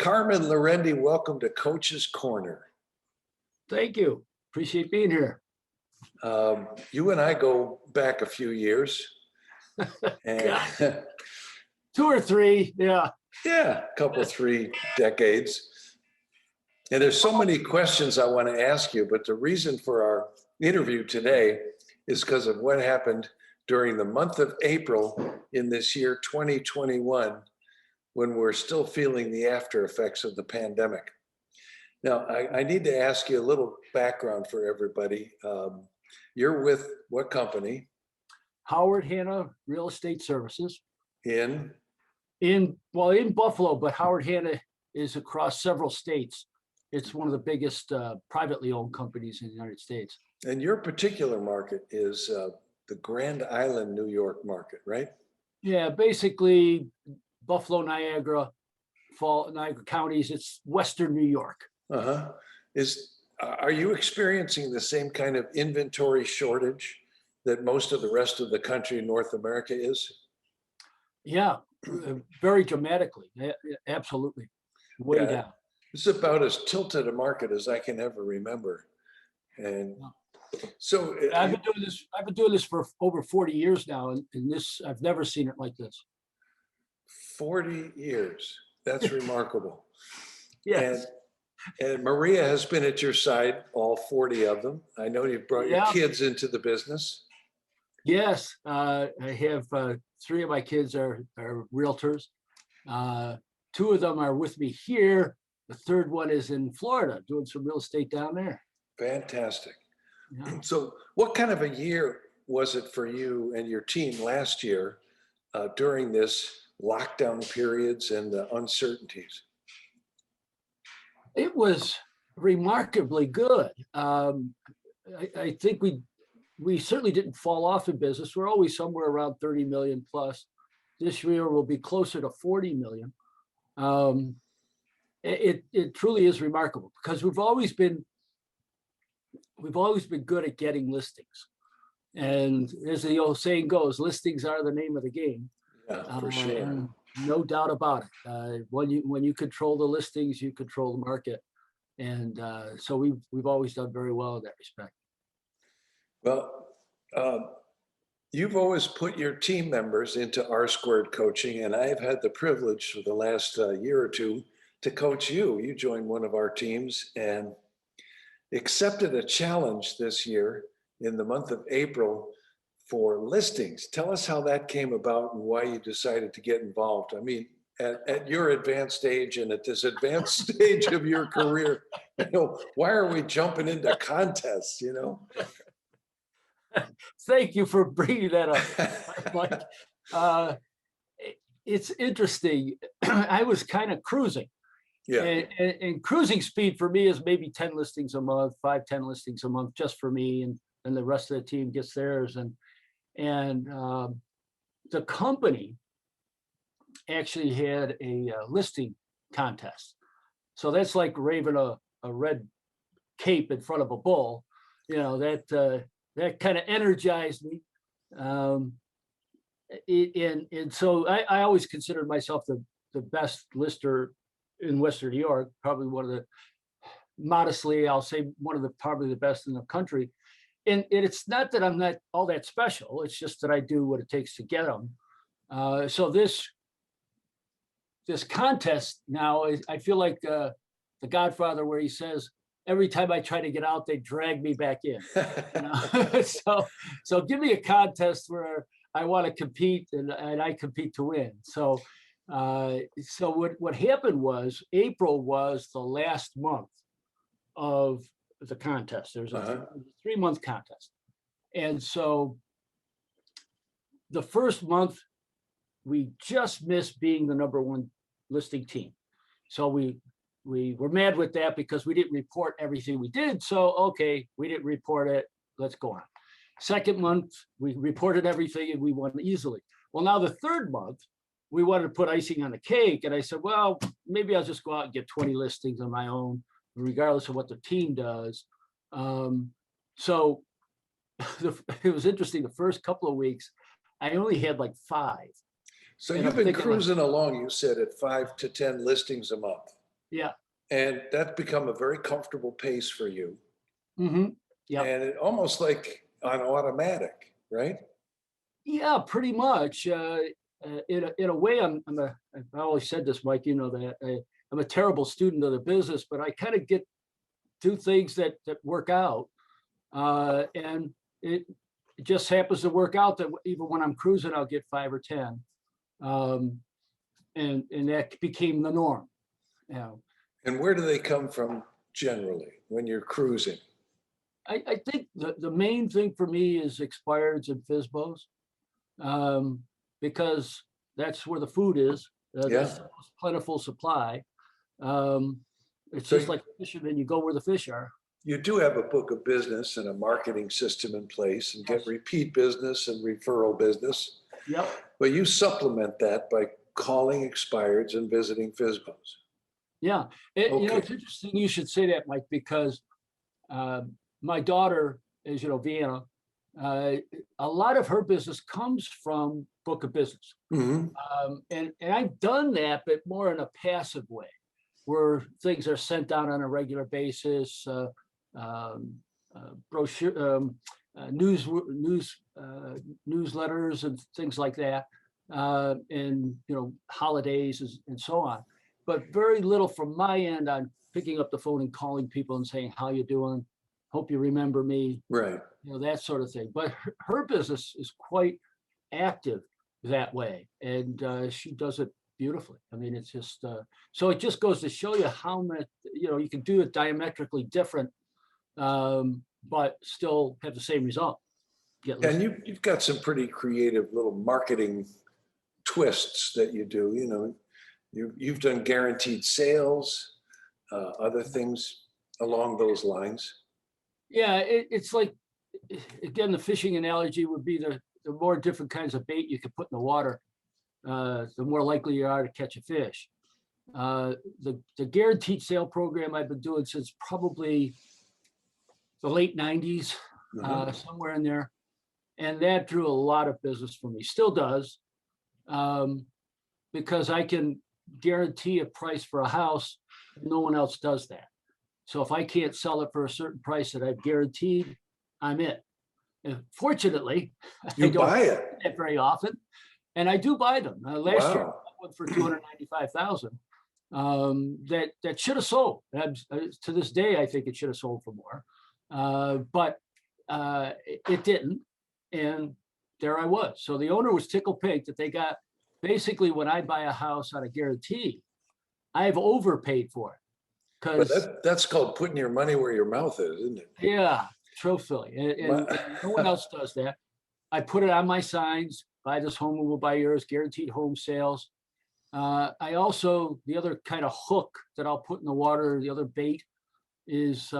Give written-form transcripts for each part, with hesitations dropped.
Carmen Laurendi, welcome to Coach's Corner. Thank you. Appreciate being here. You and I go back a few years. And Two or three, yeah. Yeah, a couple, 3 decades. And there's so many questions I want to ask you, but the reason for our interview today is because of what happened during the month of April in this year, 2021, when we're still feeling the after effects of the pandemic. Now, I need to ask you a little background for everybody. You're with what company? Howard Hanna Real Estate Services. In Buffalo, but Howard Hanna is across several states. It's one of the biggest privately owned companies in the United States. And your particular market is the Grand Island, New York market, right? Yeah, basically Buffalo, Niagara counties. It's Western New York. Are you experiencing the same kind of inventory shortage that most of the rest of the country in North America is? Yeah, very dramatically. Absolutely. Way down. This is about as tilted a market as I can ever remember. And so I've been doing this for over 40 years now, and I've never seen it like this. 40 years. That's remarkable. Yes. And Maria has been at your side, all 40 of them. I know you've brought your kids into the business. Yes, I have 3 of my kids are realtors. 2 of them are with me here. The 3rd one is in Florida, doing some real estate down there. Fantastic. Yeah. So what kind of a year was it for you and your team last year during this lockdown periods and the uncertainties? It was remarkably good. I think we certainly didn't fall off in business. We're always somewhere around 30 million plus. This year will be closer to 40 million. It truly is remarkable because we've always been good at getting listings. And as the old saying goes, listings are the name of the game. Yeah, for sure. No doubt about it. When you control the listings, you control the market. And so we've always done very well in that respect. Well, you've always put your team members into R-squared coaching, and I've had the privilege for the last year or two to coach you. You joined one of our teams and accepted a challenge this year in the month of April for listings. Tell us how that came about and why you decided to get involved. I mean, at your advanced age and at this advanced stage of your career, why are we jumping into contests, Thank you for bringing that up, Mike. It's interesting. I was kind of cruising. Yeah. And cruising speed for me is maybe 10 listings a month, 5-10 listings a month just for me, and the rest of the team gets theirs. And the company actually had a listing contest. So that's like waving a red cape in front of a bull. That kind of energized me. And so I always considered myself the best lister in Western New York, probably one of the, modestly, I'll say probably the best in the country. And it's not that I'm not all that special. It's just that I do what it takes to get them. So this contest now, I feel like the Godfather, where he says, every time I try to get out, they drag me back in. So give me a contest where I want to compete and I compete to win. So what happened was April was the last month of the contest. There's a 3-month contest. And so the first month, we just missed being the #1 listing team. So we were mad with that because we didn't report everything we did. So, okay, we didn't report it. Let's go on. Second month, we reported everything and we won easily. Well, now the 3rd month, we wanted to put icing on the cake. And I said, well, maybe I'll just go out and get 20 listings on my own, regardless of what the team does. So it was interesting. The first couple of weeks, I only had like 5. So you've been cruising along, you said, at 5 to 10 listings a month. Yeah. And that's become a very comfortable pace for you. Yeah. And it almost like on automatic, right? Yeah, pretty much. In a way, I always said this, Mike, you know that I'm a terrible student of the business, but I kind of do things that work out. And it just happens to work out that even when I'm cruising, I'll get 5 or 10. Um, and that became the norm. You know, And where do they come from generally when you're cruising? I think the main thing for me is expireds and FISBOs, because that's where the food is. That's Yeah. the most plentiful supply. Um, it's So just like fishing, and you go where the fish are. you do have a book of business and a marketing system in place and get Yes. repeat business and referral business, Yep. but you supplement that by calling expireds and visiting FISBOs. Yeah. Okay. It's interesting you should say that, Mike, because my daughter, as you know, Vienna, uh, a lot of her business comes from book of business. Mhm. And I've done that, but more in a passive way, where things are sent out on a regular basis, um, brochure, newsletters and things like that, and holidays and so on. But very little from my end on picking up the phone and calling people and saying, "How you doing? Hope you remember me." Right. That sort of thing. But her business is quite active that way, and she does it beautifully. I mean, it's just so it just goes to show you how much you can do it diametrically different, but still have the same result. Get And listened. you've got some pretty creative little marketing twists that you do. You've done guaranteed sales, other things along those lines. Yeah, it's like, again, the fishing analogy would be the more different kinds of bait you can put in the water, the more likely you are to catch a fish. The guaranteed sale program I've been doing since probably the late 90s, Uh-huh. somewhere in there. And that drew a lot of business for me, still does, because I can guarantee a price for a house. No one else does that. So if I can't sell it for a certain price that I've guaranteed, I'm it. And fortunately, I You don't buy do it. that very often, and I do buy them. Last year, I Wow. bought one for 295,000. That should have sold. To this day, I think it should have sold for more, but it didn't. And there I was. So the owner was tickled pink that they got. Basically, when I buy a house on a guarantee, I've overpaid for it But because, that's called putting your money where your mouth is, isn't it? yeah, truthfully, and no one else does that. I put it on my signs: buy this home, we will buy yours, guaranteed home sales. I also, the other kind of hook that I'll put in the water, the other bait is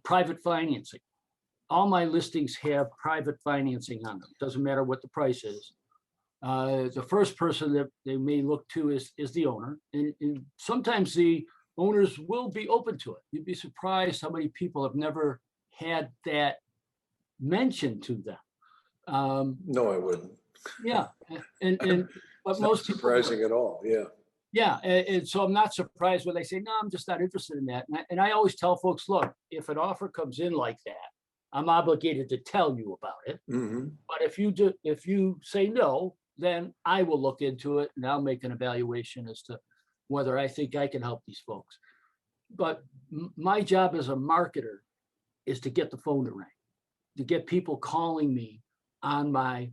private financing. All my listings have private financing on them. Doesn't matter what the price is. The first person that they may look to is the owner, and sometimes the owners will be open to it. You'd be surprised how many people have never had that mentioned to them. No, I wouldn't. Yeah, and but It's not most people would. surprising at all. Yeah. Yeah, and so I'm not surprised when they say, "No, I'm just not interested in that." And I always tell folks, look, if an offer comes in like that, I'm obligated to tell you about it. Hmm. But if you say no, then I will look into it and I'll make an evaluation as to whether I think I can help these folks. But my job as a marketer is to get the phone to ring, to get people calling me on my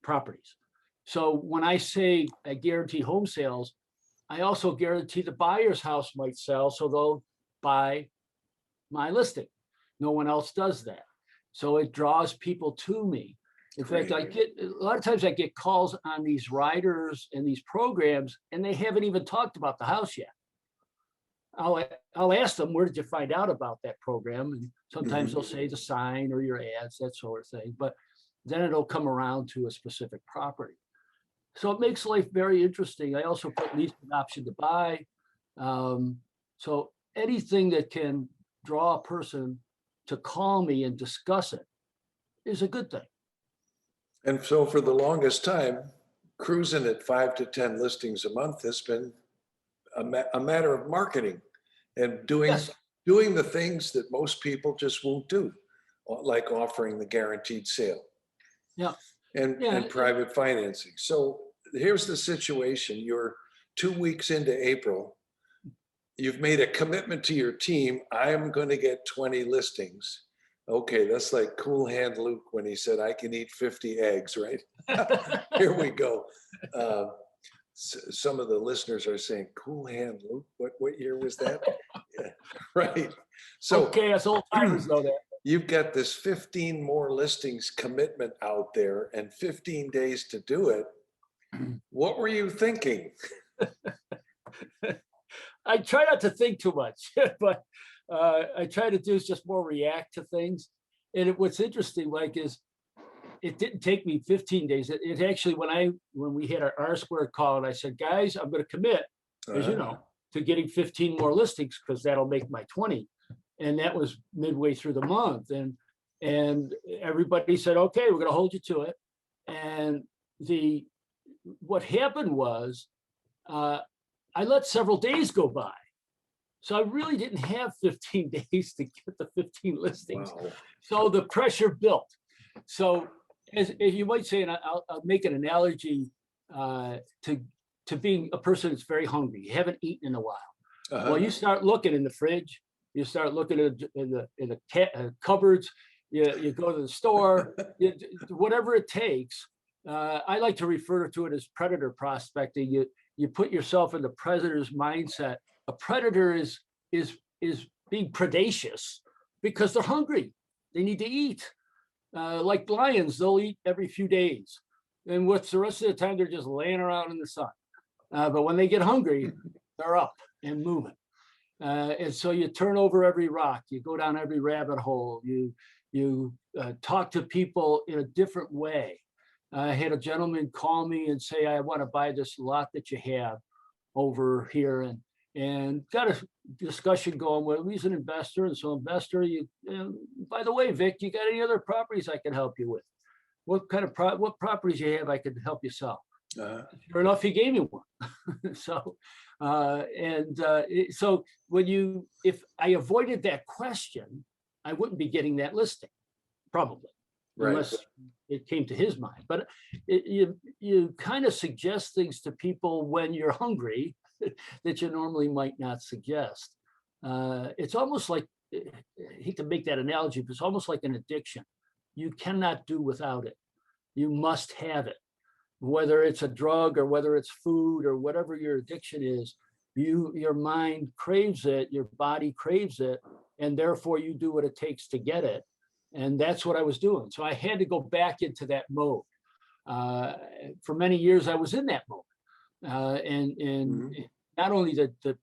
properties. So when I say I guarantee home sales, I also guarantee the buyer's house might sell, so they'll buy my listing. No one else does that. So it draws people to me. In fact, I Great. get a lot of times I get calls on these riders and these programs, and they haven't even talked about the house yet. I'll ask them, where did you find out about that program? And sometimes Hmm. they'll say the sign or your ads, that sort of thing. But then it'll come around to a specific property. So it makes life very interesting. I also put lease with option to buy. So anything that can draw a person to call me and discuss it is a good thing. And so for the longest time, cruising at 5 to 10 listings a month has been a matter of marketing and doing Yes. the things that most people just won't do, like offering the guaranteed sale Yeah. and Yeah. private financing. So here's the situation. You're 2 weeks into April. You've made a commitment to your team. I am going to get 20 listings. Okay, that's like Cool Hand Luke when he said, I can eat 50 eggs, right? Here we go. Some of the listeners are saying, Cool Hand Luke, what year was that? Yeah, right. So Okay, us old timers know that. you've got this 15 more listings commitment out there and 15 days to do it. What were you thinking? I try not to think too much, but I try to do is just more react to things. And what's interesting, like, is it didn't take me 15 days. It actually, when we had our R-squared call, and I said, guys, I'm going to commit, as you know, to getting 15 more listings because that'll make my 20. And that was midway through the month. And everybody said, okay, we're going to hold you to it. And what happened was, I let several days go by. So I really didn't have 15 days to get the 15 listings. Wow. So the pressure built. So as you might say, and I'll make an analogy to being a person that's very hungry. You haven't eaten in a while. Well, you start looking in the fridge, you start looking in the cupboards, you go to the store, whatever it takes. I like to refer to it as predator prospecting. You put yourself in the predator's mindset. A predator is being predacious because they're hungry. They need to eat. Like lions, they'll eat every few days. And what's the rest of the time, they're just laying around in the sun. But when they get hungry, they're up and moving. And so you turn over every rock, you go down every rabbit hole, you talk to people in a different way. I had a gentleman call me and say, I want to buy this lot that you have over here, and got a discussion going. Well, he's an investor, and so investor, by the way, Vic, you got any other properties I can help you with? What kind of what properties you have I could help you sell? Sure enough, he gave me one. So so if I avoided that question, I wouldn't be getting that listing, probably. Right. Unless it came to his mind. But you kind of suggest things to people when you're hungry that you normally might not suggest. It's almost like, I hate to make that analogy, but it's almost like an addiction. You cannot do without it. You must have it. Whether it's a drug or whether it's food or whatever your addiction is, your mind craves it, your body craves it, and therefore you do what it takes to get it. And that's what I was doing. So I had to go back into that mode. For many years, I was in that mode. And not only did the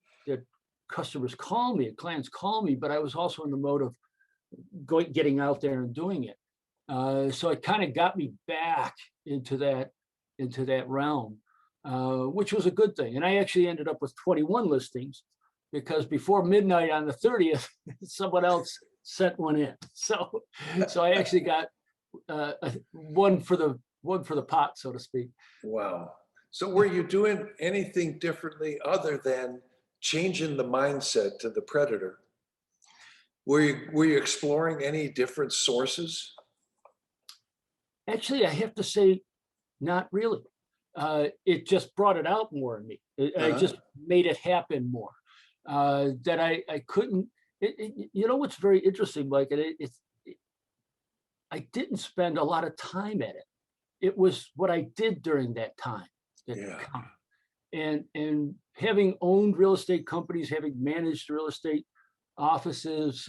customers call me, clients call me, but I was also in the mode of getting out there and doing it. So it kind of got me back into that realm, which was a good thing. And I actually ended up with 21 listings because before midnight on the 30th, someone else sent one in. So I actually got one for the pot, so to speak. Wow. So were you doing anything differently other than changing the mindset to the predator? Were you exploring any different sources? Actually, I have to say, not really. It just brought it out more in me. I just made it happen more. That I couldn't. You know what's very interesting, Mike? I didn't spend a lot of time at it. It was what I did during that time that counted. And having owned real estate companies, having managed real estate offices,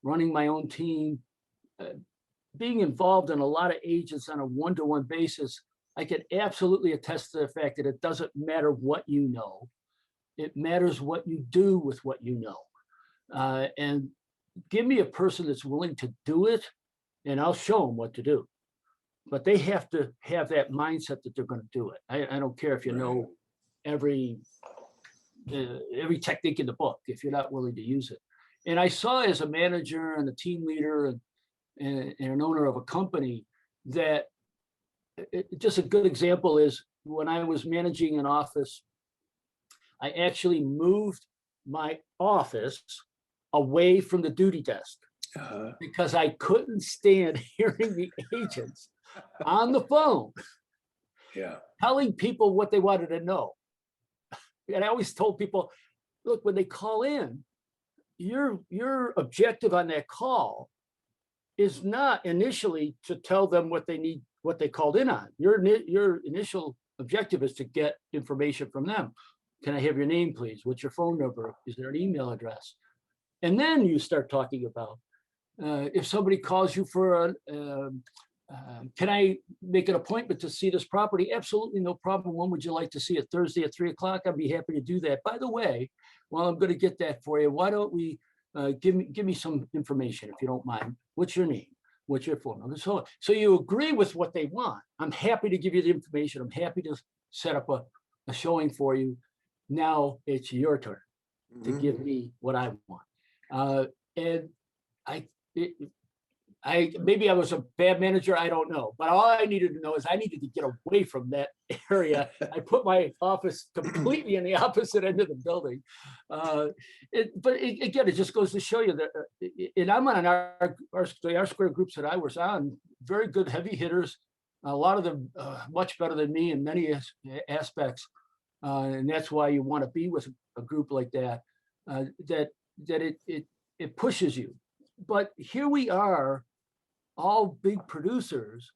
running my own team, being involved in a lot of agents on a one-to-one basis, I can absolutely attest to the fact that it doesn't matter what you know. It matters what you do with what you know. And give me a person that's willing to do it, and I'll show them what to do. But they have to have that mindset that they're going to do it. I don't care if you know every technique in the book if you're not willing to use it. And I saw as a manager and a team leader and an owner of a company that just a good example is when I was managing an office, I actually moved my office away from the duty desk because I couldn't stand hearing the agents on the phone Yeah. telling people what they wanted to know. And I always told people, look, when they call in, your objective on that call is not initially to tell them what they need, what they called in on. Your initial objective is to get information from them. Can I have your name, please? What's your phone number? Is there an email address? And then you start talking about if somebody calls you for can I make an appointment to see this property? Absolutely, no problem. When would you like to see it? Thursday at 3 o'clock? I'd be happy to do that. By the way, well, I'm going to get that for you. Why don't we give me some information if you don't mind? What's your name? What's your phone number? So you agree with what they want. I'm happy to give you the information. I'm happy to set up a showing for you. Now it's your turn to give me what I want. And maybe I was a bad manager, I don't know. But all I needed to know is I needed to get away from that area. I put my office completely in the opposite end of the building. But again, it just goes to show you that, and I'm on the R Square groups that I was on, very good heavy hitters, a lot of them much better than me in many aspects. And that's why you want to be with a group like that, that it pushes you. But here we are, all big producers,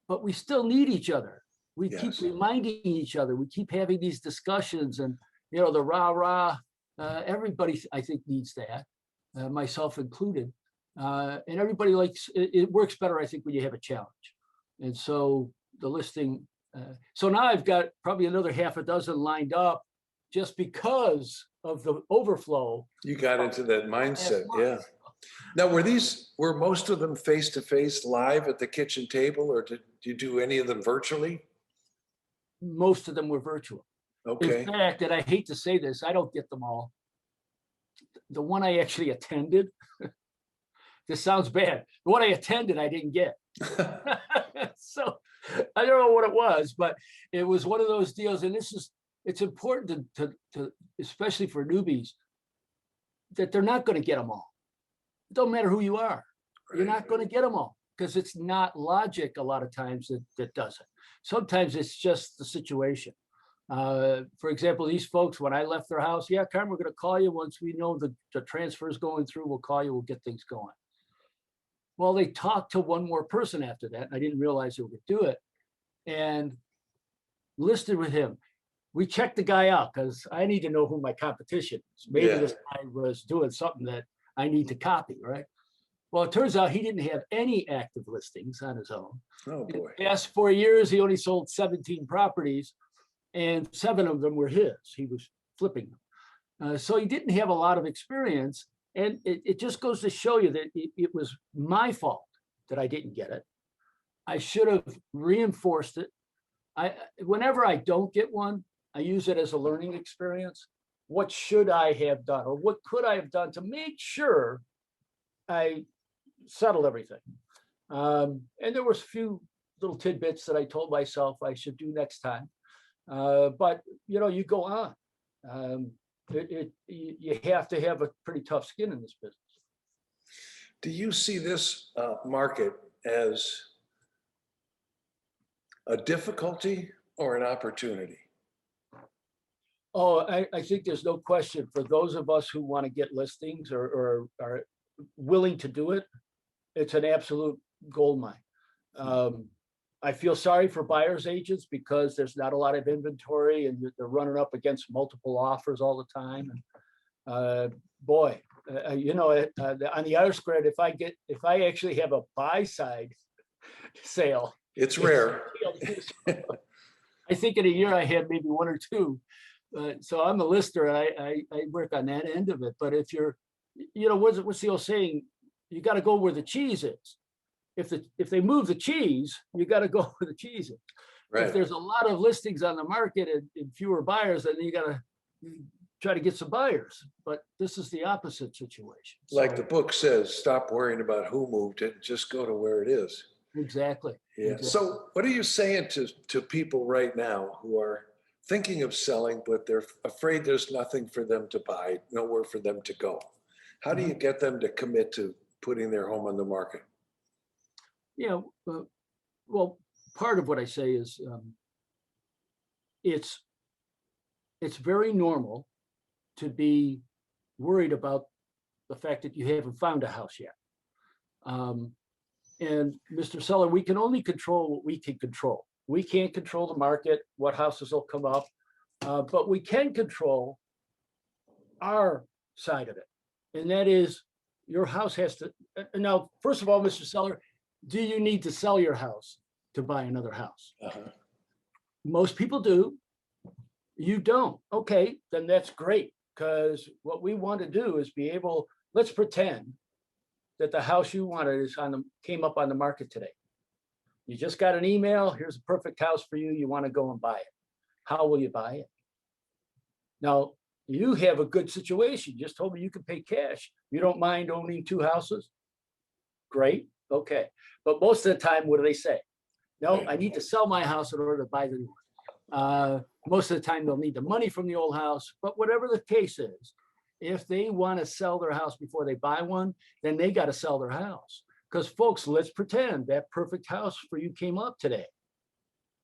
but we still need each other. We keep reminding each other. We keep having these discussions, and the rah-rah. Everybody, I think, needs that, myself included. And everybody likes it. Works better, I think, when you have a challenge. And so the listing. So now I've got probably another half a dozen lined up, just because of the overflow. You got into that mindset, yeah. Now, were most of them face-to-face live at the kitchen table, or did you do any of them virtually? Most of them were virtual. Okay. In fact, and I hate to say this, I don't get them all. The one I actually attended, this sounds bad. The one I attended, I didn't get. So I don't know what it was, but it was one of those deals. And it's important to especially for newbies, that they're not going to get them all. It don't matter who you are. Right. You're not going to get them all, because it's not logic a lot of times that does it. Sometimes it's just the situation. For example, these folks, when I left their house, yeah, Carmen, we're going to call you once we know the transfer is going through. We'll call you. We'll get things going. Well, they talked to one more person after that. I didn't realize they would do it, and listed with him. We checked the guy out because I need to know who my competition is. Maybe this guy was doing something that I need to copy, right? Well, it turns out he didn't have any active listings on his own. Oh boy! In the past 4 years, he only sold 17 properties, and 7 of them were his. He was flipping them, so he didn't have a lot of experience. And it just goes to show you that it was my fault that I didn't get it. I should have reinforced it. Whenever I don't get one, I use it as a learning experience. What should I have done, or what could I have done to make sure I settled everything? And there was a few little tidbits that I told myself I should do next time. But you go on. You have to have a pretty tough skin in this business. Do you see this market as a difficulty or an opportunity? Oh, I think there's no question for those of us who want to get listings or are willing to do it. It's an absolute gold mine. I feel sorry for buyer's agents because there's not a lot of inventory and they're running up against multiple offers all the time. And on the other square, if I actually have a buy side sale, it's rare. I think in a year I had maybe 1 or 2. So I'm a lister, and I work on that end of it. But if you're, what's the old saying? You got to go where the cheese is. If they move the cheese, you got to go where the cheese is. Right. If there's a lot of listings on the market and fewer buyers, then you got to try to get some buyers. But this is the opposite situation. Like the book says, stop worrying about who moved it, just go to where it is. Exactly. Yeah. Exactly. So what are you saying to people right now who are thinking of selling, but they're afraid there's nothing for them to buy, nowhere for them to go? How do you get them to commit to putting their home on the market? Yeah. Well, part of what I say is it's very normal to be worried about the fact that you haven't found a house yet. And Mr. Seller, we can only control what we can control. We can't control the market, what houses will come up, but we can control our side of it. And that is your house has to, now, first of all, Mr. Seller, do you need to sell your house to buy another house? Most people do. You don't. Okay, then that's great. Because what we want to do is be able, let's pretend that the house you wanted is came up on the market today. You just got an email, here's a perfect house for you. You want to go and buy it. How will you buy it? Now, you have a good situation. You just told me you can pay cash. You don't mind owning 2 houses? Great. Okay. But most of the time, what do they say? No, I need to sell my house in order to buy the new one. Most of the time, they'll need the money from the old house. But whatever the case is, if they want to sell their house before they buy one, then they got to sell their house. Because folks, let's pretend that perfect house for you came up today.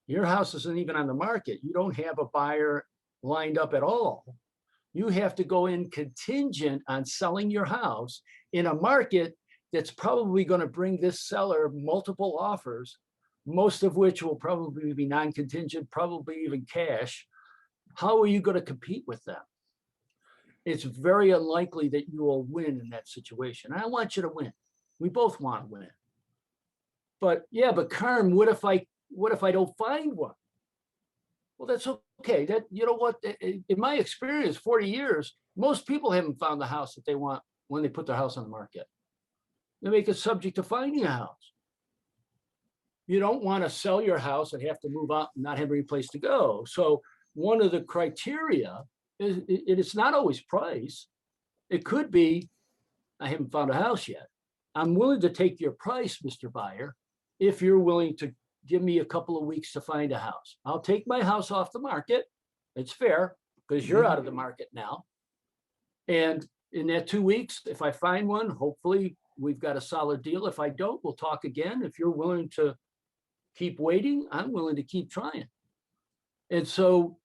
Your house isn't even on the market. You don't have a buyer lined up at all. You have to go in contingent on selling your house in a market that's probably going to bring this seller multiple offers, most of which will probably be non-contingent, probably even cash. How are you going to compete with them? It's very unlikely that you will win in that situation. I want you to win. We both want to win. But yeah, but Carm, what if I don't find one? Well, that's okay. That, you know what, in my experience, 40 years, most people haven't found the house that they want when they put their house on the market. They make it subject to finding a house. You don't want to sell your house and have to move out and not have any place to go. So one of the criteria is, it's not always price. It could be, I haven't found a house yet. I'm willing to take your price, Mr. Buyer, if you're willing to give me a couple of weeks to find a house. I'll take my house off the market. It's fair because you're out of the market now. And in that 2 weeks, if I find one, hopefully we've got a solid deal. If I don't, we'll talk again. If you're willing to keep waiting, I'm willing to keep trying. And so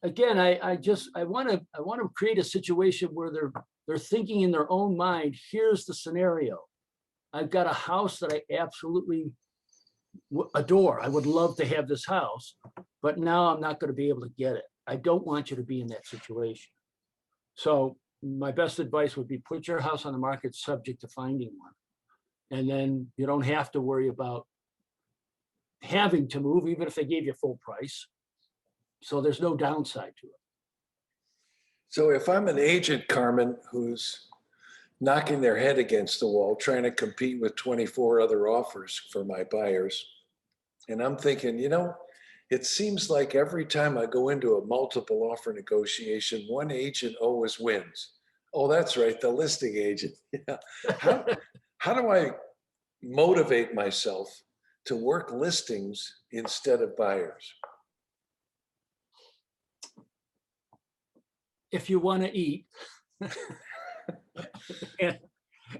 again, I want to create a situation where they're thinking in their own mind, here's the scenario. I've got a house that I absolutely adore. I would love to have this house, but now I'm not going to be able to get it. I don't want you to be in that situation. So my best advice would be put your house on the market subject to finding one. And then you don't have to worry about having to move, even if they gave you full price. So there's no downside to it. So if I'm an agent, Carmen, who's knocking their head against the wall, trying to compete with 24 other offers for my buyers, and I'm thinking, it seems like every time I go into a multiple offer negotiation, one agent always wins. Oh, that's right, the listing agent. Yeah. How do I motivate myself to work listings instead of buyers? If you want to eat,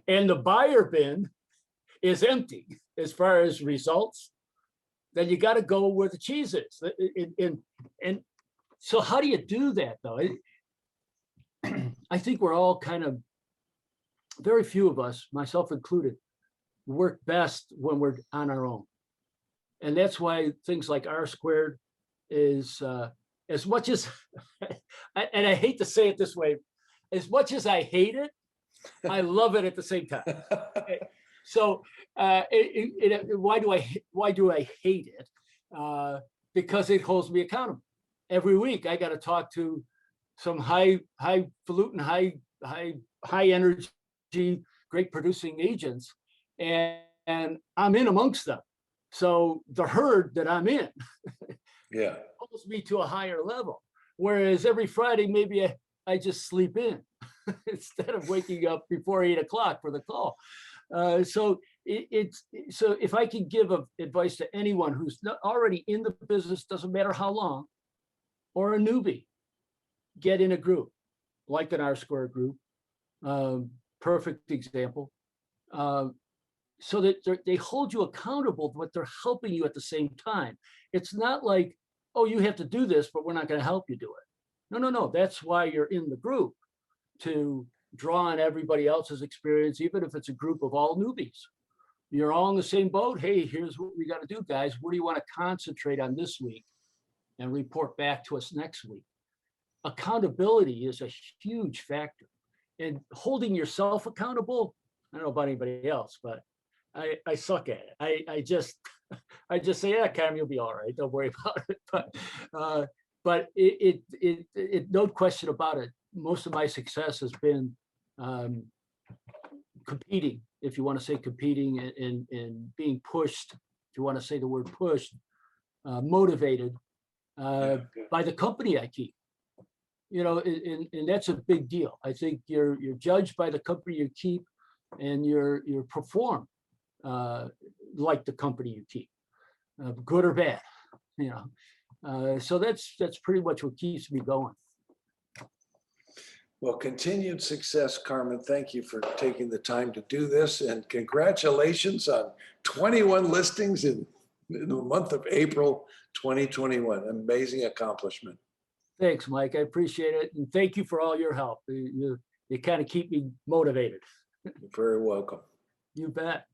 and the buyer bin is empty as far as results, then you got to go where the cheese is. And so how do you do that, though? I think we're all kind of, very few of us, myself included, work best when we're on our own. And that's why things like R squared is, as much as, and I hate to say it this way, as much as I hate it, I love it at the same time. Okay. So why do I hate it? Because it holds me accountable. Every week I got to talk to some highfalutin, high energy, great producing agents, and I'm in amongst them. So the herd that I'm in, yeah, pulls me to a higher level. Whereas every Friday, maybe I just sleep in instead of waking up before 8 o'clock for the call. So so if I can give advice to anyone who's already in the business, doesn't matter how long, or a newbie, get in a group like an R Square group. Perfect example. So that they hold you accountable, but they're helping you at the same time. It's not like, oh, you have to do this, but we're not going to help you do it. No, no, no. That's why you're in the group, to draw on everybody else's experience, even if it's a group of all newbies. You're all in the same boat. Hey, here's what we got to do, guys. What do you want to concentrate on this week and report back to us next week? Accountability is a huge factor. And holding yourself accountable, I don't know about anybody else, but I suck at it. I just say, yeah, Carmen, you'll be all right. Don't worry about it. But no question about it. Most of my success has been competing, if you want to say competing, and being pushed, if you want to say the word pushed, motivated by the company I keep. You know, and that's a big deal. I think you're judged by the company you keep, and you're perform like the company you keep, good or bad. You know, so that's pretty much what keeps me going. Well, continued success, Carmen. Thank you for taking the time to do this, and congratulations on 21 listings in the month of April 2021. Amazing accomplishment. Thanks, Mike. I appreciate it. And thank you for all your help. You kind of keep me motivated. You're very welcome. You bet.